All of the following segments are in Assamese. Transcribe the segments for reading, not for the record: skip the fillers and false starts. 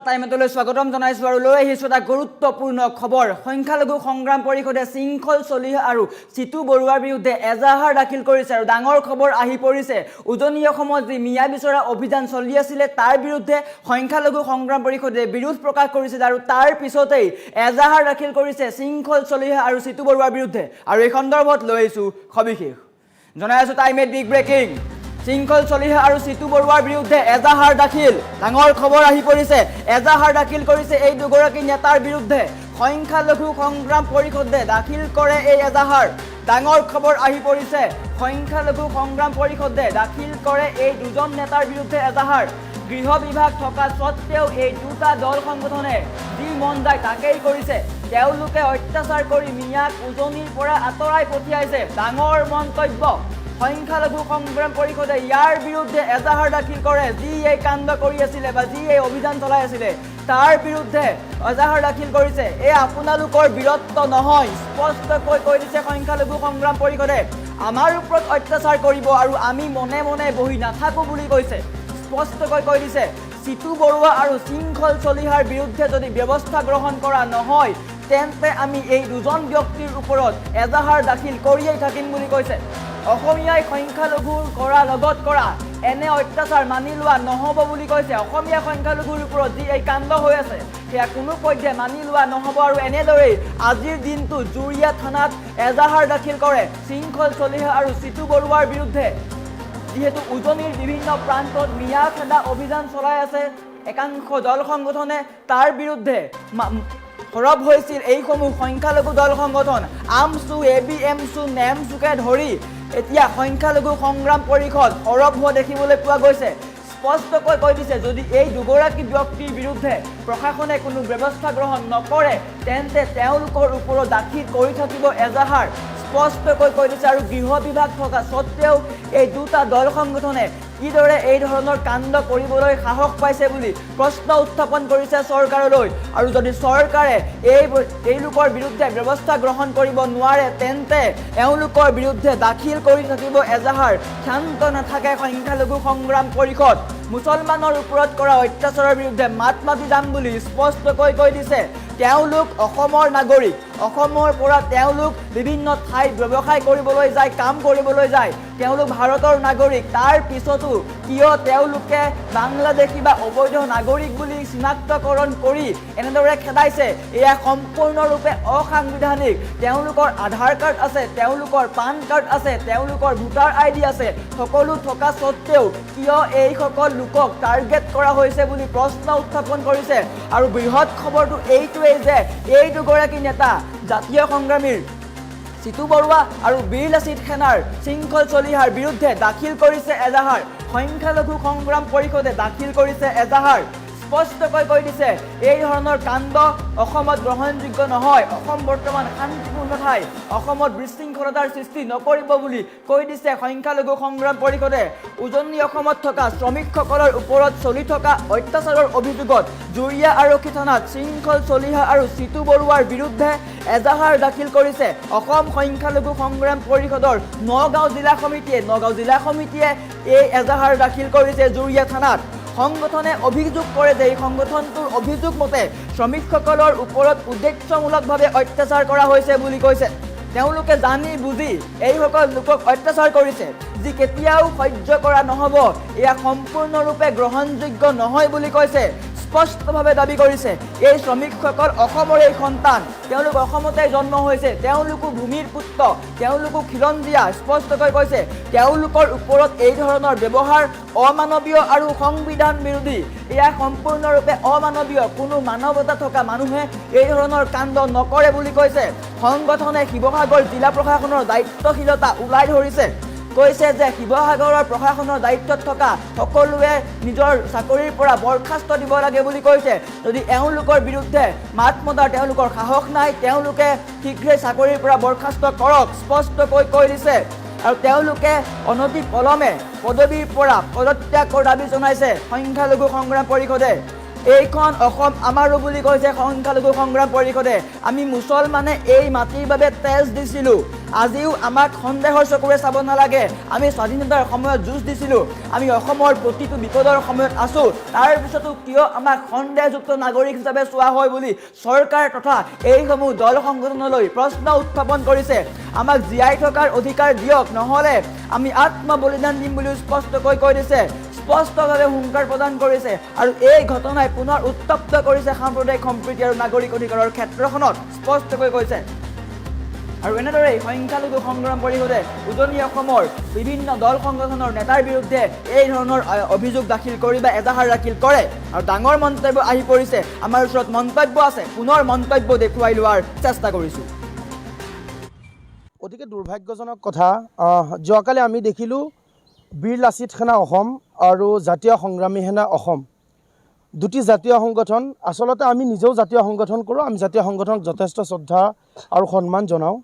টাইমলৈ স্বাগতম জনাইছো আৰু লৈ আহিছো এটা গুৰুত্বপূৰ্ণ খবৰ সংখ্যালঘু সংগ্ৰাম পৰিষদে শৃংখল চলিহা আৰু চিতু বৰুৱাৰ বিৰুদ্ধে এজাহাৰ দাখিল কৰিছে আৰু ডাঙৰ খবৰ আহি পৰিছে উজনি অসমত যি মিয়া বিচৰা অভিযান চলি আছিল তাৰ বিৰুদ্ধে সংখ্যালঘু সংগ্ৰাম পৰিষদে বিৰোধ প্ৰকাশ কৰিছে আৰু তাৰ পিছতেই এজাহাৰ দাখিল কৰিছে শৃংখল চলিহা আৰু চিতু বৰুৱাৰ বিৰুদ্ধে আৰু এই সন্দৰ্ভত লৈ আহিছো সবিশেষ জনাই আছো টাইমে বিগ ব্ৰেকিং শৃংখল চলিহা আৰু চিতু বৰুৱাৰ বিৰুদ্ধে এজাহাৰ দাখিল ডাঙৰ খবৰ আহি পৰিছে এজাহাৰ দাখিল কৰিছে এই দুগৰাকী নেতাৰ বিৰুদ্ধে সংখ্যালঘু সংগ্ৰাম পৰিষদে দাখিল কৰে এই এজাহাৰ ডাঙৰ খবৰ আহি পৰিছে সংখ্যালঘু সংগ্ৰাম পৰিষদে দাখিল কৰে এই দুজন নেতাৰ বিৰুদ্ধে এজাহাৰ গৃহ বিভাগ থকা সত্ত্বেও এই দুটা দল সংগঠনে যি মন যায় তাকেই কৰিছে তেওঁলোকে অত্যাচাৰ কৰি মিয়াক উজনিৰ পৰা আঁতৰাই পঠিয়াইছে ডাঙৰ মন্তব্য সংখ্যালঘু সংগ্ৰাম পৰিষদে ইয়াৰ বিৰুদ্ধে এজাহাৰ দাখিল কৰে যি এই কাণ্ড কৰি আছিলে বা যি এই অভিযান চলাই আছিলে তাৰ বিৰুদ্ধে এজাহাৰ দাখিল কৰিছে এই আপোনালোকৰ বীৰত্ব নহয় স্পষ্টকৈ কৈ দিছে সংখ্যালঘু সংগ্ৰাম পৰিষদে আমাৰ ওপৰত অত্যাচাৰ কৰিব আৰু আমি মনে মনে বহি নাথাকো বুলি কৈছে স্পষ্টকৈ কৈ দিছে চিতু বৰুৱা আৰু শৃংখল চলিহাৰ বিৰুদ্ধে যদি ব্যৱস্থা গ্ৰহণ কৰা নহয় তেন্তে আমি এই দুজন ব্যক্তিৰ ওপৰত এজাহাৰ দাখিল কৰিয়েই থাকিম বুলি কৈছে অসমীয়াই সংখ্যালঘুৰ কৰা লগত কৰা এনে অত্যাচাৰ মানি লোৱা নহ'ব বুলি কৈছে অসমীয়া সংখ্যালঘুৰ ওপৰত যি এই কাণ্ড হৈ আছে সেয়া কোনো পধ্যে মানি লোৱা নহ'ব আৰু এনেদৰেই আজিৰ দিনটো জুৰীয়া থানাত এজাহাৰ দাখিল কৰে শৃংখল চলিহা আৰু চিতু বৰুৱাৰ বিৰুদ্ধে যিহেতু উজনিৰ বিভিন্ন প্ৰান্তত মিয়া খেদা অভিযান চলাই আছে একাংশ দল সংগঠনে তাৰ বিৰুদ্ধে সৰব হৈছিল এইসমূহ সংখ্যালঘু দল সংগঠন আমচু ABMচু নেমচুকে ধৰি এতিয়া সংখ্যালঘু সংগ্ৰাম পৰিষদ সৰব হোৱা দেখিবলৈ পোৱা গৈছে স্পষ্টকৈ কৈ দিছে যদি এই দুগৰাকী ব্যক্তিৰ বিৰুদ্ধে প্ৰশাসনে কোনো ব্যৱস্থা গ্ৰহণ নকৰে তেন্তে তেওঁলোকৰ ওপৰত দাখিল কৰি থাকিব এজাহাৰ স্পষ্টকৈ কৈ দিছে আৰু গৃহ বিভাগ থকা সত্ত্বেও এই দুটা দল সংগঠনে কিদৰে এই ধৰণৰ কাণ্ড কৰিবলৈ সাহস পাইছে বুলি প্ৰশ্ন উত্থাপন কৰিছে চৰকাৰলৈ আৰু যদি চৰকাৰে এইলোকৰ বিৰুদ্ধে ব্যৱস্থা গ্ৰহণ কৰিব নোৱাৰে তেন্তে এওঁলোকৰ বিৰুদ্ধে দাখিল কৰি থাকিব এজাহাৰ ক্ষান্ত নাথাকে সংখ্যালঘু সংগ্ৰাম পৰিষদ মুছলমানৰ ওপৰত কৰা অত্যাচাৰৰ বিৰুদ্ধে মাত মাতি যাম বুলি স্পষ্টকৈ কৈ দিছে তেওঁলোক অসমৰ নাগৰিক অসমৰ পৰা তেওঁলোক বিভিন্ন ঠাইত ব্যৱসায় কৰিবলৈ যায় কাম কৰিবলৈ যায় তেওঁলোক ভাৰতৰ নাগৰিক তাৰ পিছতো কিয় তেওঁলোকে বাংলাদেশী বা অবৈধ নাগৰিক বুলি চিনাক্তকৰণ কৰি এনেদৰে খেদাইছে এয়া সম্পূৰ্ণৰূপে অসাংবিধানিক তেওঁলোকৰ আধাৰ কাৰ্ড আছে তেওঁলোকৰ পান কাৰ্ড আছে তেওঁলোকৰ ভোটাৰ ID আছে সকলো থকা সত্ত্বেও কিয় এইসকল লোকক টাৰ্গেট কৰা হৈছে বুলি প্ৰশ্ন উত্থাপন কৰিছে আৰু বৃহৎ খবৰটো এইটোৱেই যে এই দুগৰাকী নেতা জাতীয় সংগ্ৰামীৰ চিতু বৰুৱা আৰু বীৰ লাচিত সেনাৰ শৃংখল চলিহাৰ বিৰুদ্ধে দাখিল কৰিছে এজাহাৰ সংখ্যালঘু সংগ্ৰাম পৰিষদে দাখিল কৰিছে এজাহাৰ স্পষ্টকৈ কৈ দিছে এই ধৰণৰ কাণ্ড অসমত গ্ৰহণযোগ্য নহয় অসম বৰ্তমান শান্তিপূৰ্ণ ঠাই অসমত বিশৃংখলতাৰ সৃষ্টি নকৰিব বুলি কৈ দিছে সংখ্যালঘু সংগ্ৰাম পৰিষদে উজনি অসমত থকা শ্ৰমিকসকলৰ ওপৰত চলি থকা অত্যাচাৰৰ অভিযোগত জুৰীয়া আৰক্ষী থানাত শৃংখল চলিহা আৰু চিতু বৰুৱাৰ বিৰুদ্ধে এজাহাৰ দাখিল কৰিছে অসম সংখ্যালঘু সংগ্ৰাম পৰিষদৰ নগাঁও জিলা সমিতিয়ে এই এজাহাৰ দাখিল কৰিছে জুৰীয়া থানাত সংগঠনে অভিযোগ কৰে যে এই সংগঠনটোৰ অভিযোগ মতে শ্ৰমিকসকলৰ ওপৰত উদ্দেশ্যমূলকভাৱে অত্যাচাৰ কৰা হৈছে বুলি কৈছে তেওঁলোকে জানি বুজি এইসকল লোকক অত্যাচাৰ কৰিছে যি কেতিয়াও সহ্য কৰা নহ'ব এয়া সম্পূৰ্ণৰূপে গ্ৰহণযোগ্য নহয় বুলি কৈছে স্পষ্টভাৱে দাবী কৰিছে এই শ্ৰমিকসকল অসমৰ এই সন্তান তেওঁলোক অসমতে জন্ম হৈছে তেওঁলোকো ভূমিৰ পুত্ৰ তেওঁলোকো খিলঞ্জীয়া স্পষ্টকৈ কৈছে তেওঁলোকৰ ওপৰত এই ধৰণৰ ব্যৱহাৰ অমানৱীয় আৰু সংবিধান বিৰোধী এয়া সম্পূৰ্ণৰূপে অমানৱীয় কোনো মানৱতা থকা মানুহে এই ধৰণৰ কাণ্ড নকৰে বুলি কৈছে সংগঠনে শিৱসাগৰ জিলা প্ৰশাসনৰ দায়িত্বশীলতা ওলাই ধৰিছে কৈছে যে শিৱসাগৰৰ প্ৰশাসনৰ দায়িত্বত থকা সকলোৱে নিজৰ চাকৰিৰ পৰা বৰখাস্ত দিব লাগে বুলি কৈছে যদি এওঁলোকৰ বিৰুদ্ধে মাত মতাৰ তেওঁলোকৰ সাহস নাই তেওঁলোকে শীঘ্ৰে চাকৰিৰ পৰা বৰখাস্ত কৰক স্পষ্টকৈ কৈ দিছে আৰু তেওঁলোকে অনতি পলমে পদবীৰ পৰা পদত্যাগৰ দাবী জনাইছে সংখ্যালঘু সংগ্ৰাম পৰিষদে এইখন অসম আমাৰো বুলি কৈছে সংখ্যালঘু সংগ্ৰাম পৰিষদে আমি মুছলমানে এই মাটিৰ বাবে তেজ দিছিলোঁ আজিও আমাক সন্দেহৰ চকুৰে চাব নালাগে আমি স্বাধীনতাৰ সময়ত যুঁজ দিছিলোঁ আমি অসমৰ প্ৰতিটো বিপদৰ সময়ত আছোঁ তাৰপিছতো কিয় আমাক সন্দেহযুক্ত নাগৰিক হিচাপে চোৱা হয় বুলি চৰকাৰ তথা এইসমূহ দল সংগঠনলৈ প্ৰশ্ন উত্থাপন কৰিছে আমাক জীয়াই থকাৰ অধিকাৰ দিয়ক নহ'লে আমি আত্মবলিদান দিম বুলি স্পষ্টকৈ কৈ দিছে স্পষ্টভাৱে হুংকাৰ প্ৰদান কৰিছে আৰু এই ঘটনাই পুনৰ উত্তপ্ত কৰিছে সাম্প্ৰদায়িক সম্প্ৰীতি আৰু নাগৰিক অধিকাৰৰ ক্ষেত্ৰখনত স্পষ্টকৈ কৈছে আৰু এনেদৰেই সংখ্যালঘু সংগ্ৰাম পৰিষদে উজনি অসমৰ বিভিন্ন দল সংগঠনৰ নেতাৰ বিৰুদ্ধে এই ধৰণৰ অভিযোগ দাখিল কৰি বা এজাহাৰ দাখিল কৰে আৰু ডাঙৰ মন্তব্য আহি পৰিছে আমাৰ ওচৰত মন্তব্য আছে পুনৰ মন্তব্য দেখুৱাই লোৱাৰ চেষ্টা কৰিছোঁ অতিকে দুৰ্ভাগ্যজনক কথা যোৱাকালি আমি দেখিলোঁ বীৰ লাচিত সেনা অসম আৰু জাতীয় সংগ্ৰামী সেনা অসম দুটি জাতীয় সংগঠন আচলতে আমি নিজেও জাতীয় সংগঠন কৰোঁ আমি জাতীয় সংগঠনক যথেষ্ট শ্ৰদ্ধা আৰু সন্মান জনাওঁ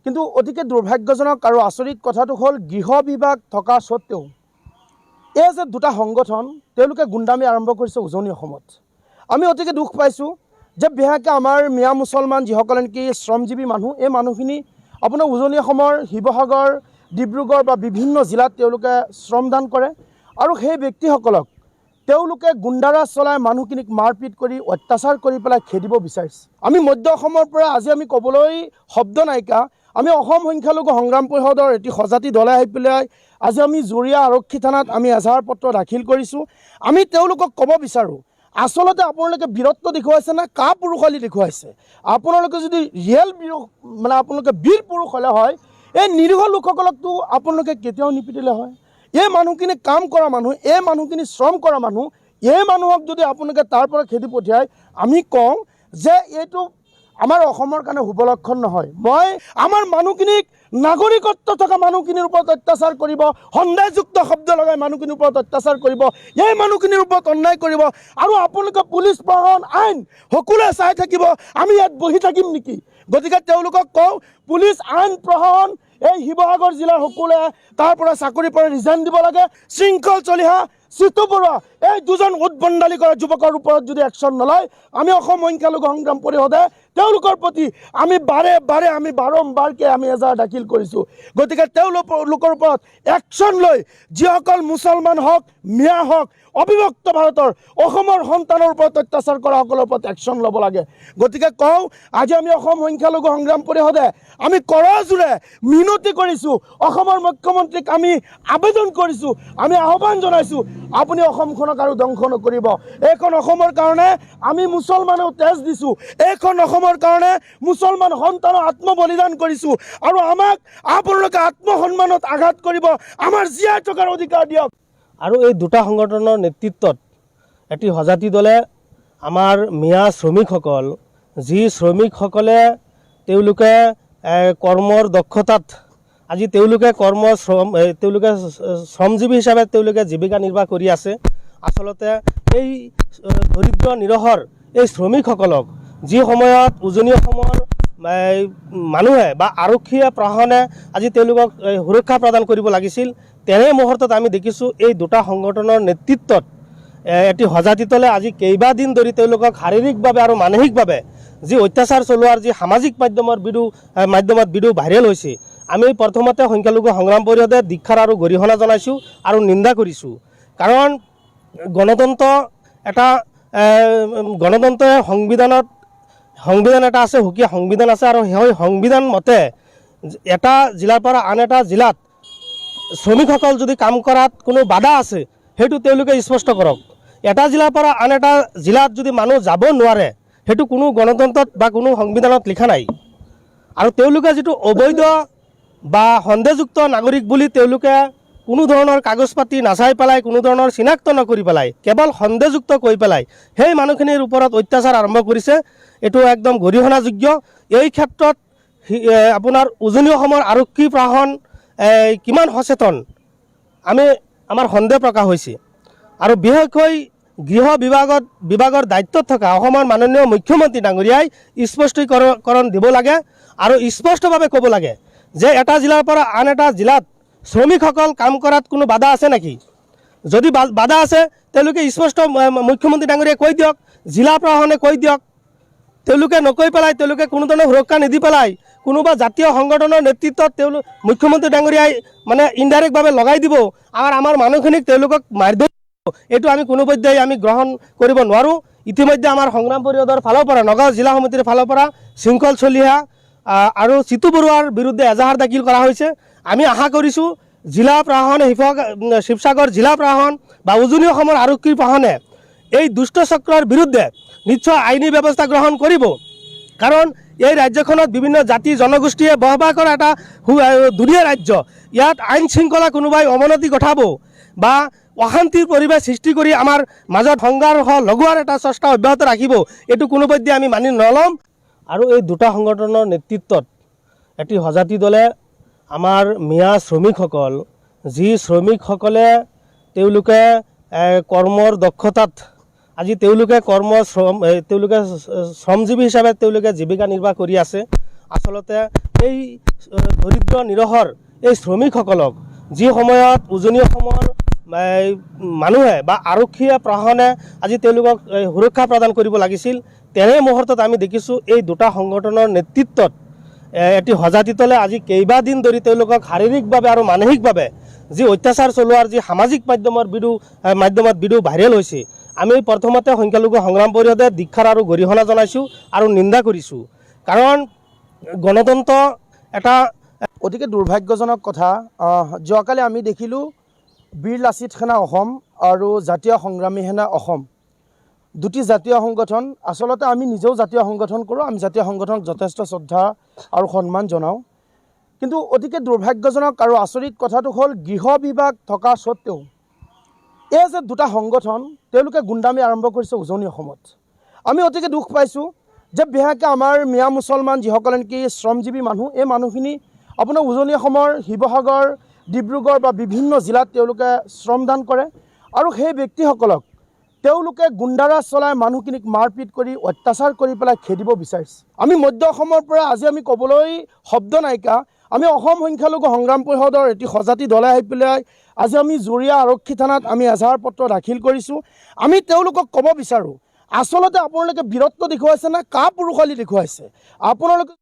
কিন্তু অতিকে দুৰ্ভাগ্যজনক আৰু আচৰিত কথাটো হ'ল গৃহ বিভাগ থকা স্বত্তেও এই যে দুটা সংগঠন তেওঁলোকে গুণ্ডামি আৰম্ভ কৰিছে উজনি অসমত আমি অতিকে দুখ পাইছোঁ যে বিশেষকৈ আমাৰ মিয়া মুছলমান যিসকলে নেকি শ্ৰমজীৱী মানুহ এই মানুহখিনি আপোনাৰ উজনি অসমৰ শিৱসাগৰ ডিব্ৰুগড় বা বিভিন্ন জিলাত তেওঁলোকে শ্ৰমদান কৰে আৰু সেই ব্যক্তিসকলক তেওঁলোকে গুণ্ডাৰাজ চলাই মানুহখিনিক মাৰপিট কৰি অত্যাচাৰ কৰি পেলাই খেদিব বিচাৰিছে আমি মধ্য অসমৰ পৰা আজি আমি ক'বলৈ শব্দ নাইকা আমি অসম সংখ্যালঘু সংগ্ৰাম পৰিষদৰ এটি সজাতি দলে আহি পেলাই আজি আমি জুৰীয়া আৰক্ষী থানাত আমি এজাহাৰ পত্ৰ দাখিল কৰিছোঁ আমি তেওঁলোকক ক'ব বিচাৰোঁ আচলতে আপোনালোকে বীৰত্ব দেখুৱাইছে নে কা পুৰুষালী দেখুৱাইছে আপোনালোকে যদি ৰিয়েল মানে আপোনালোকে বীৰ পুৰুষ হ'লে হয় এই নিৰীহ লোকসকলকতো আপোনালোকে কেতিয়াও নিপিটিলে হয় এই মানুহখিনি কাম কৰা মানুহ এই মানুহখিনি শ্ৰম কৰা মানুহ এই মানুহক যদি আপোনালোকে তাৰ পৰা খেদি পঠিয়ায় আমি কওঁ যে এইটো আমাৰ অসমৰ কাৰণে শুভ লক্ষণ নহয় মই আমাৰ মানুহখিনিক নাগৰিকত্ব থকা মানুহখিনিৰ ওপৰত অত্যাচাৰ কৰিব সন্দেহযুক্ত শব্দ লগাই মানুহখিনিৰ ওপৰত অত্যাচাৰ কৰিব এই মানুহখিনিৰ ওপৰত অন্যায় কৰিব আৰু আপোনালোকে পুলিচ প্ৰশাসন আইন সকলোৱে চাই থাকিব আমি ইয়াত বহি থাকিম নেকি গতিকে তেওঁলোকক কওঁ পুলিচ আইন প্ৰশাসন এই শিৱসাগৰ জিলাৰ সকলোৱে তাৰ পৰা চাকৰিৰ পৰা ৰিজাইন দিব লাগে শৃংখল চলিহা চিতু বৰুৱা এই দুজন উদ্ভণ্ডালি কৰা যুৱকৰ ওপৰত যদি একশ্যন নলয় আমি অসম সংখ্যালঘু সংগ্ৰাম পৰিষদে তেওঁলোকৰ প্ৰতি আমি বাৰে আমি বাৰম্বাৰকৈ আমি এজাহাৰ দাখিল কৰিছোঁ গতিকে তেওঁলোকৰ ওপৰত একশ্যন লৈ যিসকল মুছলমান হওক মিয়া হওক অবিভক্ত ভাৰতৰ অসমৰ সন্তানৰ ওপৰত অত্যাচাৰ কৰা সকলৰ ওপৰত একশ্যন ল'ব লাগে গতিকে কওঁ আজি আমি অসম সংখ্যালঘু সংগ্ৰাম পৰিষদে আমি কৰজোৰে মিনতি কৰিছোঁ অসমৰ মুখ্যমন্ত্ৰীক আমি আবেদন কৰিছোঁ আমি আহ্বান জনাইছোঁ আপুনি অসমখনক আৰু ধ্বংস নকৰিব এইখন অসমৰ কাৰণে আমি মুছলমানেও তেজ দিছোঁ এইখন অসমৰ কাৰণে মুছলমান সন্তানৰ আত্মবলিদান কৰিছোঁ আৰু আমাক আপোনালোকে আত্মসন্মানত আঘাত কৰিব আমাৰ জীয়াই থকাৰ অধিকাৰ দিয়ক আৰু এই দুটা সংগঠনৰ নেতৃত্বত এটি সজাতি দলে আমাৰ মিয়া শ্ৰমিকসকল যি শ্ৰমিকসকলে তেওঁলোকে কৰ্মৰ দক্ষতাত আজি তেওঁলোকে তেওঁলোকে শ্ৰমজীৱী হিচাপে তেওঁলোকে জীৱিকা নিৰ্বাহ কৰি আছে আচলতে এই দৰিদ্ৰ নিৰহৰ এই শ্ৰমিকসকলক যি সময়ত উজনি অসমৰ মানুহে বা আৰক্ষীয়ে প্ৰশাসনে আজি তেওঁলোকক সুৰক্ষা প্ৰদান কৰিব লাগিছিল তেনে মুহূৰ্তত আমি দেখিছোঁ এই দুটা সংগঠনৰ নেতৃত্বত এটি সজাতি দলে আজি কেইবাদিন ধৰি তেওঁলোকক শাৰীৰিকভাৱে আৰু মানসিকভাৱে যি অত্যাচাৰ চলোৱাৰ যি সামাজিক মাধ্যমত ভিডিঅ' ভাইৰেল হৈছে আমি প্ৰথমতে সংখ্যালঘু সংগ্ৰাম পৰিষদে দীক্ষাৰ আৰু গৰিহণা জনাইছোঁ আৰু নিন্দা কৰিছোঁ কাৰণ গণতন্ত্ৰই সংবিধান এটা আছে সুকীয়া সংবিধান আছে আৰু সেই সংবিধান মতে এটা জিলাৰ পৰা আন এটা জিলাত শ্ৰমিকসকল যদি কাম কৰাত কোনো বাধা আছে সেইটো তেওঁলোকে স্পষ্ট কৰক এটা জিলাৰ পৰা আন এটা জিলাত যদি মানুহ যাব নোৱাৰে সেইটো কোনো গণতন্ত্ৰত বা কোনো সংবিধানত লিখা নাই আৰু তেওঁলোকে যিটো অবৈধ বা সন্দেহযুক্ত নাগৰিক বুলি তেওঁলোকে কোনো ধৰণৰ কাগজ পাতি নাচাই পেলাই কোনো ধৰণৰ চিনাক্ত নকৰি পেলাই কেৱল সন্দেহযুক্ত কৈ পেলাই সেই মানুহখিনিৰ ওপৰত অত্যাচাৰ আৰম্ভ কৰিছে এইটো একদম গৰিহণাযোগ্য এই ক্ষেত্ৰত আপোনাৰ উজনি অসমৰ আৰক্ষী প্ৰশাসন কিমান সচেতন আমাৰ সন্দেহ প্ৰকাশ হৈছে আৰু বিশেষকৈ গৃহ বিভাগৰ দায়িত্বত থকা অসমৰ মাননীয় মুখ্যমন্ত্ৰী ডাঙৰীয়াই স্পষ্টীকৰণ দিব লাগে আৰু স্পষ্টভাৱে ক'ব লাগে যে এটা জিলাৰ পৰা আন এটা জিলাত শ্ৰমিকসকল কাম কৰাত কোনো বাধা আছে নেকি যদি বাধা আছে তেওঁলোকে স্পষ্ট মুখ্যমন্ত্ৰী ডাঙৰীয়াই কৈ দিয়ক জিলা প্ৰশাসনে কৈ দিয়ক তেওঁলোকে নকৈ পেলাই তেওঁলোকে কোনো ধৰণৰ সুৰক্ষা নিদি পেলাই কোনোবা জাতীয় সংগঠনৰ নেতৃত্বত তেওঁলোক মুখ্যমন্ত্ৰী ডাঙৰীয়াই মানে ইনডাইৰেক্টভাৱে লগাই দিব আৰু আমাৰ মানুহখিনিক তেওঁলোকক মাৰধৰ এইটো আমি কোনোপধ্যেই আমি গ্ৰহণ কৰিব নোৱাৰোঁ। ইতিমধ্যে আমাৰ সংগ্ৰাম পৰিষদৰ ফালৰ পৰা নগাঁও জিলা সমিতিৰ ফালৰ পৰা শৃংখল চলিহা আৰু চিতু বৰুৱাৰ বিৰুদ্ধে এজাহাৰ দাখিল কৰা হৈছে। আমি আশা কৰিছোঁ জিলা প্ৰশাসন শিৱসাগৰ জিলা প্ৰশাসন বা উজনি অসমৰ আৰক্ষী প্ৰশাসনে এই দুষ্ট চক্ৰৰ বিৰুদ্ধে নিশ্চয় আইনী ব্যৱস্থা গ্ৰহণ কৰিব। কাৰণ এই ৰাজ্যখনত বিভিন্ন জাতি জনগোষ্ঠীয়ে বসবাস কৰা এটা দুনীয়া ৰাজ্য। ইয়াত আইন শৃংখলা কোনোবাই অৱনতি ঘটাব বা অশান্তিৰ পৰিৱেশ সৃষ্টি কৰি আমাৰ মাজত সংঘৰ্ষ লগোৱাৰ এটা চেষ্টা অব্যাহত ৰাখিব, এইটো কোনোপধ্যে আমি মানি নল'ম। আৰু এই দুটা সংগঠনৰ নেতৃত্বত এটি সজাতি দলে আমাৰ মিয়া শ্ৰমিকসকল যি শ্ৰমিকসকলে তেওঁলোকে কৰ্মৰ দক্ষতাত আজি তেওঁলোকে তেওঁলোকে শ্ৰমজীৱী হিচাপে তেওঁলোকে জীৱিকা নিৰ্বাহ কৰি আছে। আচলতে এই দৰিদ্ৰ নিৰহৰ এই শ্ৰমিকসকলক যি সময়ত উজনি অসমৰ মানুহে বা আৰক্ষীয়ে প্ৰশাসনে আজি তেওঁলোকক সুৰক্ষা প্ৰদান কৰিব লাগিছিল, তেনে মুহূৰ্তত আমি দেখিছোঁ এই দুটা সংগঠনৰ নেতৃত্বত এটি সজাতি দলে আজি কেইবাদিন ধৰি তেওঁলোকক শাৰীৰিকভাৱে আৰু মানসিকভাৱে যি অত্যাচাৰ চলোৱাৰ যি সামাজিক মাধ্যমত ভিডিঅ' ভাইৰেল হৈছে, আমি প্ৰথমতে সংখ্যালঘু সংগ্ৰাম পৰিষদে দীক্ষাৰ আৰু গৰিহণা জনাইছোঁ আৰু নিন্দা কৰিছোঁ। কাৰণ গণতন্ত্ৰ এটা অতিকে দুৰ্ভাগ্যজনক কথা। যোৱাকালি আমি দেখিলোঁ বীৰ লাচিত সেনা অসম আৰু জাতীয় সংগ্ৰামী সেনা অসম দুটি জাতীয় সংগঠন। আচলতে আমি নিজেও জাতীয় সংগঠন কৰোঁ, আমি জাতীয় সংগঠনক যথেষ্ট শ্ৰদ্ধা আৰু সন্মান জনাওঁ। কিন্তু অতিকে দুৰ্ভাগ্যজনক আৰু আচৰিত কথাটো হ'ল গৃহ বিভাগ থকা স্বত্বেও এই যে দুটা সংগঠন তেওঁলোকে গুণ্ডামি আৰম্ভ কৰিছে উজনি অসমত। আমি অতিকে দুখ পাইছোঁ যে বিশেষকৈ আমাৰ মিয়া মুছলমান যিসকলে নেকি শ্ৰমজীৱী মানুহ, এই মানুহখিনি আপোনাৰ উজনি অসমৰ শিৱসাগৰ ডিব্ৰুগড় বা বিভিন্ন জিলাত তেওঁলোকে শ্ৰমদান কৰে আৰু সেই ব্যক্তিসকলক তেওঁলোকে গুণ্ডাৰাজ চলাই মানুহখিনিক মাৰপিট কৰি অত্যাচাৰ কৰি পেলাই খেদিব বিচাৰিছে। আমি মধ্য অসমৰ পৰা আজি আমি ক'বলৈ শব্দ নাইকা, আমি অসম সংখ্যালঘু সংগ্ৰাম পৰিষদৰ এটি সজাতি দলে আহি পেলাই আজি আমি জুৰীয়া আৰক্ষী থানাত আমি এজাহাৰ পত্ৰ দাখিল কৰিছোঁ। আমি তেওঁলোকক ক'ব বিচাৰোঁ, আচলতে আপোনালোকে বীৰত্ব দেখুৱাইছে নে কাপুৰুষালি দেখুৱাইছে? আপোনালোকে